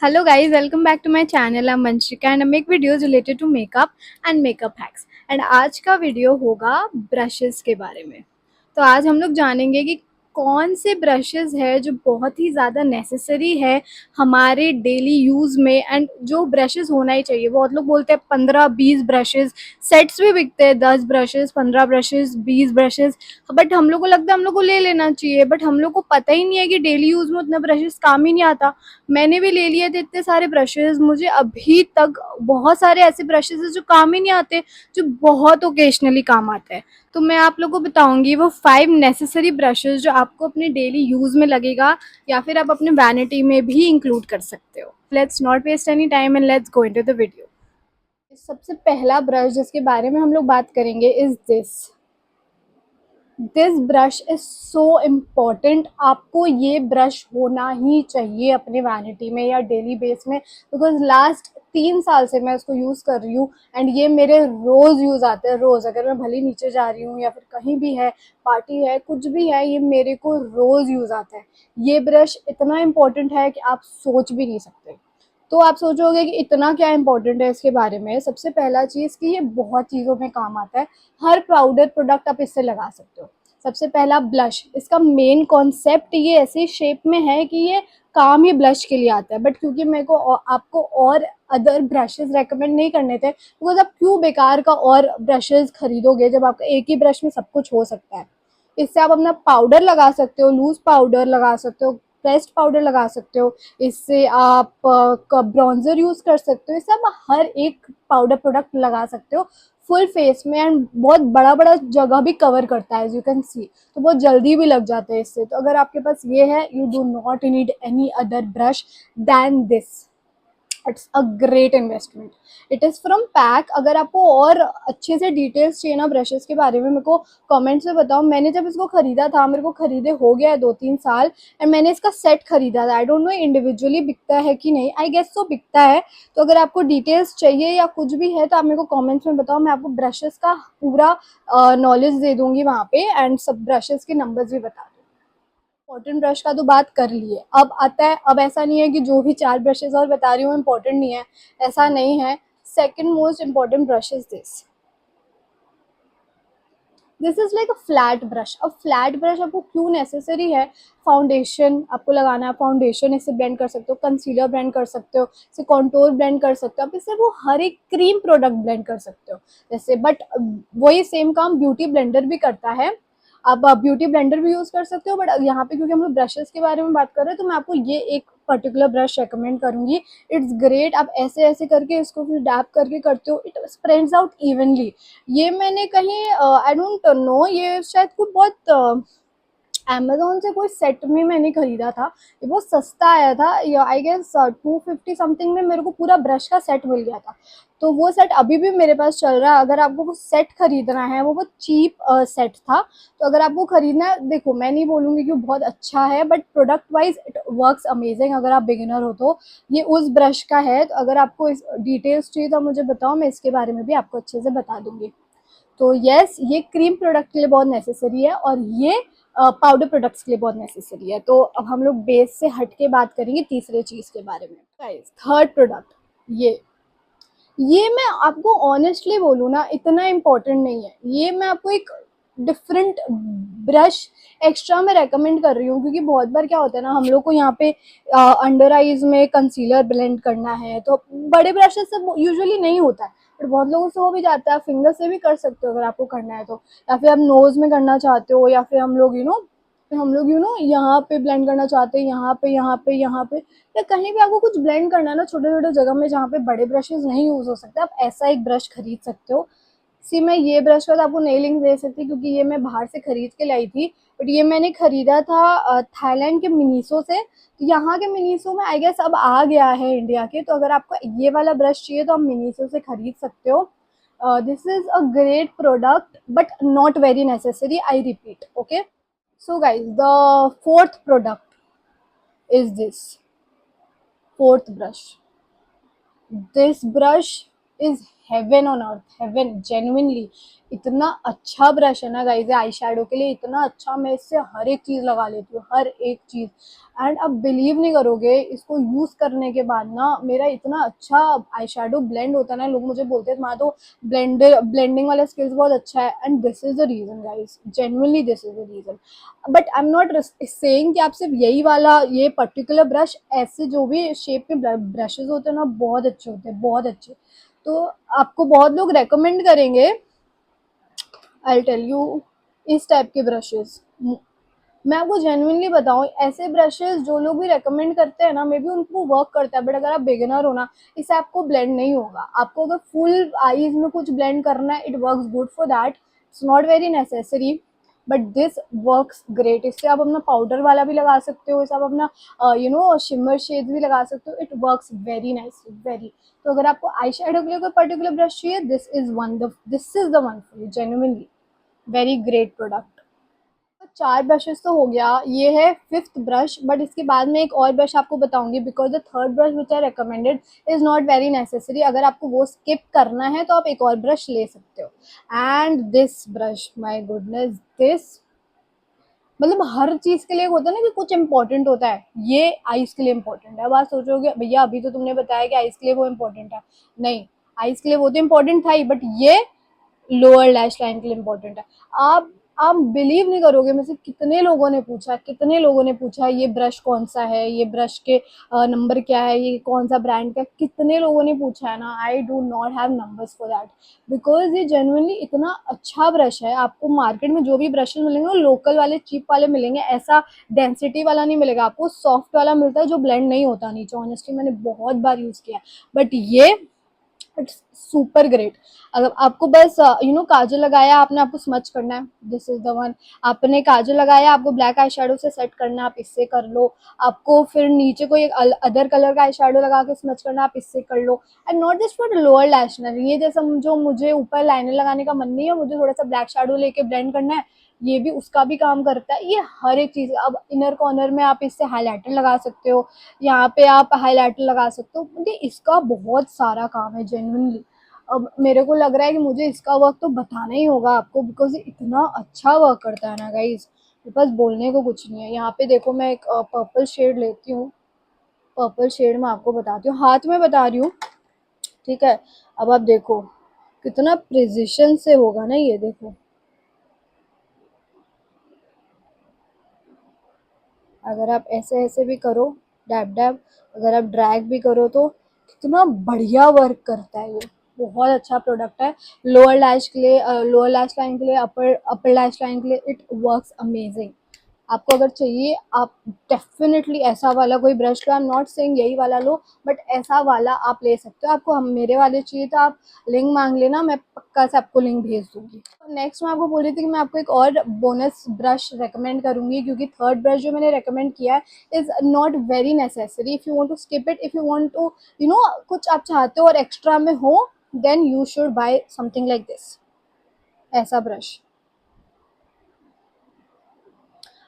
Hello guys, welcome back to my channel. I'm Manshika and I make videos related to makeup and makeup hacks. And आज का video होगा brushes के बारे में। तो आज हम लोग जानेंगे कि कौन से ब्रशेस है जो बहुत ही ज़्यादा नेसेसरी है हमारे डेली यूज़ में, एंड जो ब्रशेस होना ही चाहिए। बहुत लोग बोलते हैं 15-20 ब्रशेस, सेट्स भी बिकते हैं 10 ब्रशेस, 15 ब्रशेस, 20 ब्रशेस। बट हम लोग को लगता है हम लोग को ले लेना चाहिए, बट हम लोग को पता ही नहीं है कि डेली यूज़ में उतना ब्रशेस काम ही नहीं आता। मैंने भी ले लिए थे इतने सारे ब्रशेस, मुझे अभी तक बहुत सारे ऐसे ब्रशेस हैं जो काम ही नहीं आते, जो बहुत ओकेजनली काम आते हैं। तो मैं आप लोगों को बताऊंगी वो 5 नेसेसरी ब्रशेस जो आपको अपने डेली यूज़ में लगेगा, या फिर आप अपने वैनिटी में भी इंक्लूड कर सकते हो। Let's not waste any time and let's go into the video. सबसे पहला ब्रश जिसके बारे में हम लोग बात करेंगे is this brush is so important. आपको ये ब्रश होना ही चाहिए अपने वैनिटी में या डेली बेस में, बिकॉज लास्ट 3 साल से मैं इसको यूज़ कर रही हूँ एंड ये मेरे रोज़ यूज़ आते हैं। रोज़ अगर मैं भले नीचे जा रही हूँ या फिर कहीं भी है, पार्टी है, कुछ भी है, ये मेरे को रोज़ यूज़ आता है। ये ब्रश इतना इम्पॉर्टेंट है कि आप सोच भी नहीं सकते। तो आप सोचोगे कि इतना क्या इम्पोर्टेंट है इसके बारे में। सबसे पहला चीज़ कि ये बहुत चीज़ों में काम आता है। हर पाउडर प्रोडक्ट आप इससे लगा सकते हो। सबसे पहला ब्लश, इसका मेन कॉन्सेप्ट ये ऐसी शेप में है कि ये काम ही ब्लश के लिए आता है, बट क्योंकि मेरे को आपको और अदर ब्रशेस रेकमेंड नहीं करने थे, बिकॉज आप क्यों बेकार का और ब्रशेस खरीदोगे जब आपका एक ही ब्रश में सब कुछ हो सकता है। इससे आप अपना पाउडर लगा सकते हो, लूज पाउडर लगा सकते हो, प्रेस्ड पाउडर लगा सकते हो, इससे आप ब्रॉन्जर यूज़ कर सकते हो, इससे आप हर एक पाउडर प्रोडक्ट लगा सकते हो फुल फेस में, एंड बहुत बड़ा बड़ा जगह भी कवर करता है एज यू कैन सी। तो बहुत जल्दी भी लग जाते हैं इससे। तो अगर आपके पास ये है, you do not need any other brush than this. It's a great investment. It is from pack. अगर आपको और अच्छे से डिटेल्स चाहिए ना ब्रशेस के बारे में, मेरे को कमेंट्स में बताओ। मैंने जब इसको खरीदा था, मेरे को खरीदे हो गया है 2-3 साल, एंड मैंने इसका सेट खरीदा था। आई डोंट नो इंडिविजुअली बिकता है कि नहीं, आई गेस तो बिकता है। तो अगर आपको डिटेल्स चाहिए या कुछ भी है तो आप मेरे को कमेंट्स में बताओ, मैं आपको ब्रशेस का पूरा नॉलेज दे दूंगी वहाँ पे, एंड सब ब्रशेस के नंबर्स भी बता। इम्पोर्टेंट ब्रश का तो बात कर लिए, अब आता है, अब ऐसा नहीं है कि जो भी 4 ब्रशेस और बता रही हूँ इम्पोर्टेंट नहीं है, ऐसा नहीं है। Second most important brush is this is like a flat brush. अब फ्लैट ब्रश आपको क्यों नेसेसरी है? फाउंडेशन आपको लगाना है, फाउंडेशन इससे ब्लेंड कर सकते हो, कंसीलर ब्लेंड कर सकते हो, इससे कॉन्टोर ब्लेंड कर सकते हो, आप इससे वो हर एक क्रीम प्रोडक्ट ब्लेंड कर सकते हो जैसे। बट वही सेम काम ब्यूटी ब्लेंडर भी करता है। आप ब्यूटी ब्लेंडर भी यूज़ कर सकते हो, बट यहाँ पे क्योंकि हम लोग ब्रशेस के बारे में बात कर रहे हैं तो मैं आपको ये एक पर्टिकुलर ब्रश रेकमेंड करूंगी। It's great. आप ऐसे ऐसे करके इसको फिर डैप करके करते हो, इट स्प्रेड्स आउट इवनली। ये मैंने कहीं आई डोंट नो, ये शायद कोई बहुत अमेज़न से कोई सेट में मैंने खरीदा था। ये बहुत सस्ता आया था, या आई गेस 250 समथिंग में मेरे को पूरा ब्रश का सेट मिल गया था। तो वो सेट अभी भी मेरे पास चल रहा है। अगर आपको वो सेट खरीदना है, वो बहुत चीप सेट था। तो अगर आपको खरीदना है, देखो मैं नहीं बोलूँगी कि वो बहुत अच्छा है, but product wise it works amazing. अगर आप बिगिनर हो तो ये उस ब्रश का है। तो अगर आपको इस डिटेल्स चाहिए तो मुझे बताओ, मैं इसके बारे में भी आपको अच्छे से बता दूंगी। तो यस, ये क्रीम प्रोडक्ट के लिए बहुत नेसेसरी है, और ये पाउडर प्रोडक्ट्स के लिए बहुत नेसेसरी है। तो अब हम लोग बेस से हट के बात करेंगे तीसरे चीज़ के बारे में। गाइस, थर्ड प्रोडक्ट, ये ये मैं आपको ऑनेस्टली बोलूँ ना, इतना इम्पोर्टेंट नहीं है। ये मैं आपको एक डिफरेंट ब्रश एक्स्ट्रा में रेकमेंड कर रही हूँ, क्योंकि बहुत बार क्या होता है ना, हम लोग को यहाँ पे अंडर आईज में कंसीलर ब्लेंड करना है, तो बड़े ब्रशेस से यूजुअली नहीं होता है, बट बहुत लोगों से हो भी जाता है। फिंगर से भी कर सकते हो अगर आपको करना है तो, या फिर आप नोज में करना चाहते हो, या फिर हम लोग यहाँ पे ब्लेंड करना चाहते हैं, यहाँ पे, यहाँ पे, यहाँ पे, या कहीं भी आपको कुछ ब्लेंड करना है ना छोटे छोटे जगह में जहाँ पे बड़े ब्रशेस नहीं यूज हो सकते, आप ऐसा एक ब्रश खरीद सकते हो। सी, मैं ये ब्रश का तो आपको नहीं लिंक दे सकती क्योंकि ये मैं बाहर से खरीद के लाई थी, बट ये मैंने खरीदा था थाईलैंड के मिनीसो से। तो यहाँ के मिनीसो में आई गेस अब आ गया है इंडिया के। तो अगर आपको ये वाला ब्रश चाहिए तो आप मिनीसो से खरीद सकते हो। This is a great product but not very necessary, I repeat. Okay, so guys, the fourth product is this fourth brush. This brush is heaven on earth, heaven genuinely. इतना अच्छा brush है ना guys, eye shadow के लिए इतना अच्छा, मैं इससे हर एक चीज लगा लेती हूँ, हर एक चीज। एंड अब बिलीव नहीं करोगे, इसको यूज करने के बाद ना मेरा इतना अच्छा आई शेडो ब्लेंड होता है ना, लोग मुझे बोलते हैं तुम्हारा तो ब्लेंडिंग वाला स्किल्स बहुत अच्छा है। And this is the reason guys, genuinely this is the reason. But I am not saying कि आप सिर्फ यही वाला, ये पर्टिकुलर ब्रश, ऐसे जो भी शेप के ब्रशेस होते हैं ना बहुत अच्छे होते हैं, बहुत अच्छे। तो आपको बहुत लोग रेकमेंड करेंगे, आई टेल यू, इस टाइप के ब्रशेस। मैं आपको जेन्युइनली बताऊं, ऐसे ब्रशेस जो लोग भी रेकमेंड करते हैं ना, मे बी उनको वर्क करता है, बट अगर आप बिगिनर हो ना, इससे आपको ब्लेंड नहीं होगा। आपको अगर फुल आईज में कुछ ब्लेंड करना है, it works good for that, it's not very necessary, but this works great. इससे आप अपना पाउडर वाला भी लगा सकते हो, इससे आप अपना शिमर शेड्स भी लगा सकते हो, it works very nicely, very. तो अगर आपको आई शेडो के लिए कोई पर्टिकुलर ब्रश चाहिए, this is the one for you, genuinely very great product. चार ब्रशेस तो हो गया, ये है फिफ्थ ब्रश, बट इसके बाद में एक और ब्रश आपको बताऊंगी, because the third brush which I recommended is not very necessary. अगर आपको वो स्किप करना है तो आप एक और ब्रश ले सकते हो। And this brush, my goodness, this मतलब हर चीज के लिए होता है ना कि कुछ इंपॉर्टेंट होता है, ये आइस के लिए इंपॉर्टेंट है। अब आप सोचोगे भैया अभी तो तुमने बताया कि आइस के लिए वो इंपॉर्टेंट है, नहीं, आइस के लिए वो तो इंपॉर्टेंट था ही, बट ये लोअर लैश लाइन के लिए इम्पोर्टेंट है। आप बिलीव नहीं करोगे, में से कितने लोगों ने पूछा, कितने लोगों ने पूछा ये ब्रश कौन सा है, ये ब्रश के नंबर क्या है, ये कौन सा ब्रांड का, कितने लोगों ने पूछा है ना। I do not have numbers for that, because ये जेन्युइनली इतना अच्छा ब्रश है। आपको मार्केट में जो भी ब्रशेस मिलेंगे वो लोकल वाले चीप वाले मिलेंगे, ऐसा डेंसिटी वाला नहीं मिलेगा आपको, सॉफ्ट वाला मिलता है जो ब्लेंड नहीं होता नीचे। ऑनेस्टली मैंने बहुत बार यूज किया, बट ये इट्स सुपर ग्रेट। अगर आपको बस काजल लगाया, आपने आपको स्मच करना है, दिस इज द वन। आपने काजल लगाया, आपको ब्लैक आई शेडो से सेट करना है, आप इससे कर लो। आपको फिर नीचे कोई अदर कलर का आई शेडो लगा के स्मच करना है, आप इससे कर लो। And not just for lower lash line, ये जैसा जो मुझे ऊपर लाइनर लगाने का मन नहीं है, मुझे थोड़ा सा ब्लैक शेडो लेके ब्लेंड करना है, ये भी उसका भी काम करता है। ये हर एक चीज, अब इनर कॉर्नर में आप इससे हाईलाइटर लगा सकते हो, यहाँ पे आप हाईलाइटर लगा सकते हो, मुझे इसका बहुत सारा काम है जेन्युइनली। अब मेरे को लग रहा है कि मुझे इसका वर्क तो बताना ही होगा आपको, बिकॉज इतना अच्छा वर्क करता है ना गाइज, बस बोलने को कुछ नहीं है। यहाँ पे देखो, मैं एक पर्पल शेड लेती हूँ, पर्पल शेड में आपको बताती हूँ, हाथ में बता रही हूँ, ठीक है। अब आप देखो कितना प्रिसिशन से होगा ना, ये देखो, अगर आप ऐसे ऐसे भी करो, डैब डैब, अगर आप ड्रैग भी करो, तो कितना बढ़िया वर्क करता है ये, बहुत अच्छा प्रोडक्ट है। लोअर लैश के लिए, लोअर लैश लाइन के लिए, अपर अपर लैश लाइन के लिए, इट वर्क्स अमेजिंग। आपको अगर चाहिए, आप डेफिनेटली ऐसा वाला कोई brush low, I am not saying यही वाला लो, बट ऐसा वाला आप ले सकते हो। आपको हम मेरे वाले चाहिए तो आप लिंक मांग लेना, मैं पक्का से आपको लिंक भेज दूंगी। नेक्स्ट मैं आपको बोल रही थी कि मैं आपको एक और बोनस ब्रश रेकमेंड करूंगी, क्योंकि थर्ड ब्रश जो मैंने रेकमेंड किया है is not very necessary. If you want to skip it, if you want to कुछ आप चाहते हो और एक्स्ट्रा में हो, then you should buy something like this, ऐसा ब्रश।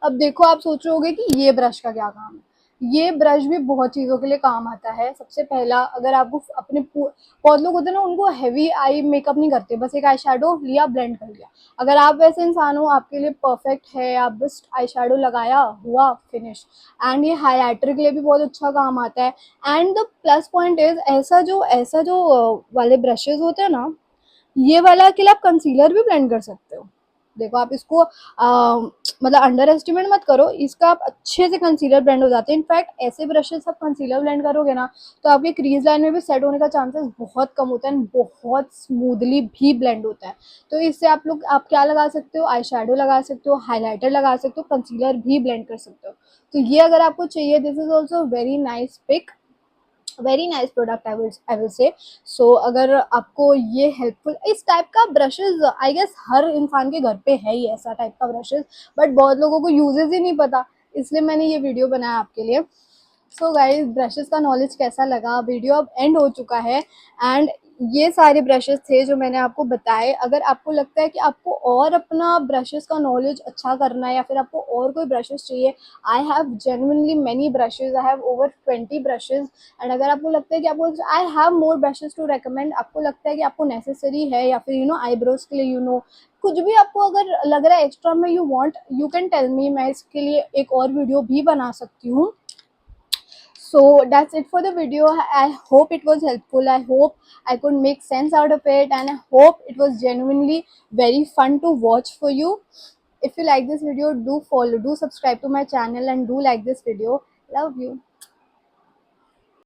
अब देखो, आप सोच रहे होगे कि ये ब्रश का क्या काम है। ये ब्रश भी बहुत चीज़ों के लिए काम आता है। सबसे पहला, अगर आपको अपने बहुत लोग होते हैं ना, उनको हैवी आई मेकअप नहीं करते, बस एक आई शेडो लिया, ब्लेंड कर लिया। अगर आप वैसे इंसान हो, आपके लिए परफेक्ट है, आप बस आई शेडो लगाया, हुआ, फिनिश। एंड ये हाईलाइटर के लिए भी बहुत अच्छा काम आता है। And the plus point is, ऐसा जो वाले ब्रशेज होते हैं ना, ये वाला के लिए आप कंसीलर भी ब्लेंड कर सकते हो। देखो, आप इसको मतलब अंडर एस्टिमेट मत करो, इसका आप अच्छे से कंसीलर ब्लेंड हो जाते हैं। इनफैक्ट ऐसे ब्रशेस आप कंसीलर ब्लेंड करोगे ना, तो आपके क्रीज लाइन में भी सेट होने का चांसेस बहुत कम होता है, बहुत स्मूथली भी ब्लेंड होता है। तो इससे आप क्या लगा सकते हो, आई शेडो लगा सकते हो, हाईलाइटर लगा सकते हो, कंसीलर भी ब्लेंड कर सकते हो। तो ये अगर आपको चाहिए, this is also very nice pick, very nice product, I will say. So अगर आपको ये हेल्पफुल, इस टाइप का ब्रशेज आई गेस हर इंसान के घर पे है ही ऐसा टाइप का ब्रशेज, बट बहुत लोगों को यूजेस ही नहीं पता, इसलिए मैंने ये वीडियो बनाया आपके लिए। सो गाइज, ब्रशेस का नॉलेज कैसा लगा, वीडियो अब एंड हो चुका है। एंड ये सारे ब्रशेस थे जो मैंने आपको बताए। अगर आपको लगता है कि आपको और अपना ब्रशेस का नॉलेज अच्छा करना है या फिर आपको और कोई ब्रशेस चाहिए, I have genuinely many brushes, I have over 20 brushes. And अगर आपको लगता है कि आपको, I have more brushes to recommend, आपको लगता है कि आपको नेसेसरी है या फिर आईब्रोज के लिए कुछ भी आपको अगर लग रहा है एक्स्ट्रा में you want, you can tell me, मैं इसके लिए एक और वीडियो भी बना सकती हूँ। So that's it for the video. I hope it was helpful. I hope I could make sense out of it, and I hope it was genuinely very fun to watch for you. If you like this video, do follow, do subscribe to my channel, and do like this video. Love you.